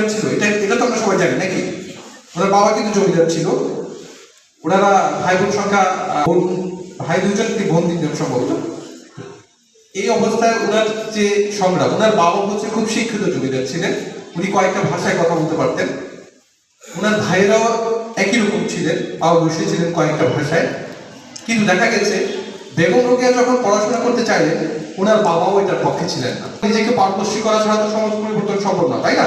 জমিদার ছিল, এটা এটা তো আমরা সবাই জানি নাকি? ওনার বাবা কিন্তু জমিদার ছিল। ওনারা ভাই বোন সংখ্যা ভাই দুজন কি বোন তিনজন সম্ভবত। এই অবস্থায় ওনার যে সংগ্রাম, ওনার বাবা হচ্ছে খুব শিক্ষিত জমিদার ছিলেন, উনি কয়েকটা ভাষায় কথা বলতে পারতেন। ওনার ভাইয়েরাও একই রকম ছিলেন, পারদর্শী ছিলেন কয়েকটা ভাষায়। কিন্তু দেখা গেছে বেগম রোকেয়া যখন পড়াশোনা করতে চাইলেন, ওনার বাবাও এটার পক্ষে ছিলেন না। নিজেকে পারদর্শী করা ছাড়া তো সমাজ পরিবর্তন সম্ভব না, তাই না?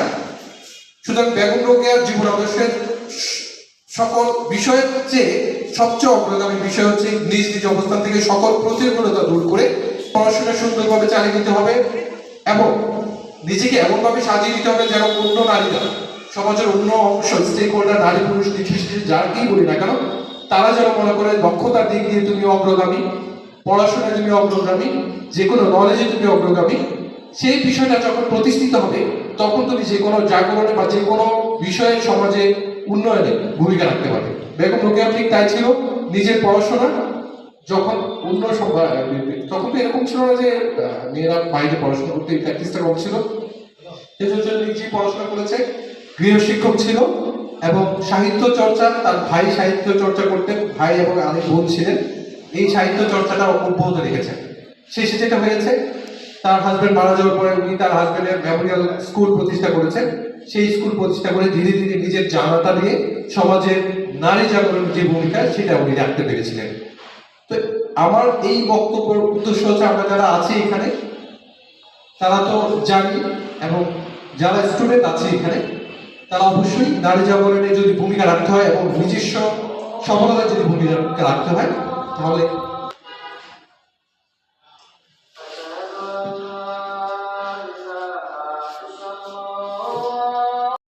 সুতরাং বেগম রোকেয়ার জীবন আদর্শের সকল বিষয়ের চেয়ে সবচেয়ে অগ্রগামী বিষয় হচ্ছে নিজ নিজ অবস্থান থেকে সকল প্রতিকূলতা দূর করে পড়াশোনা সুন্দরভাবে চালিয়ে দিতে হবে এবং নিজেকে এমনভাবে সাজিয়ে দিতে হবে যেন অন্য নারীরা, সমাজের অন্য অংশ, স্টেক হোল্ডার, নারী পুরুষ নির্বিশেষে যাকেই বলি না কেন, তারা যেন মনে করে দক্ষতার দিক দিয়ে তুমি অগ্রগামী, পড়াশোনায় তুমি অগ্রগামী, যে কোনো নলেজে তুমি অগ্রগামী। সেই বিষয়টা যখন প্রতিষ্ঠিত হবে তখন তুমি যে কোনো জাগরণে বা যে কোনো বিষয়ে সমাজে উন্নয়নে ভূমিকা রাখতে পারবে। বেগম রোকেয়া ঠিক তাই ছিল। নিজের পড়াশোনা যখন অন্য তখন তো এরকম ছিল না যে মেয়েরা বাইরে পড়াশোনা করতে, এই প্র্যাকটিসটা কম ছিল। সেজন্য নিজেই পড়াশোনা করেছে, গৃহ শিক্ষক ছিল এবং সাহিত্য চর্চা, তার ভাই সাহিত্য চর্চা করতেন, ভাই এবং আরেক বোন ছিলেন, এই সাহিত্য চর্চাটা অব্যাহত রেখেছেন। শেষে যেটা হয়েছে, তার হাজবেন্ড মারা যাওয়ার পরে উনি তার হাজবেন্ডের মেমোরিয়াল স্কুল প্রতিষ্ঠা করেছেন। সেই স্কুল প্রতিষ্ঠা করে ধীরে ধীরে নিজের জানাটা দিয়ে সমাজের নারী জাগরণের যে ভূমিকা সেটা উনি রাখতে পেরেছিলেন। তো আমার এই বক্তব্যের উদ্দেশ্য হচ্ছে, আমরা যারা আছি এখানে তারা তো জানি, এবং যারা স্টুডেন্ট আছে এখানে তারা অবশ্যই নারী জাগরণে যদি ভূমিকা রাখতে হয় এবং নিজস্ব সফলতার যদি ভূমিকা রাখতে হয়, তাহলে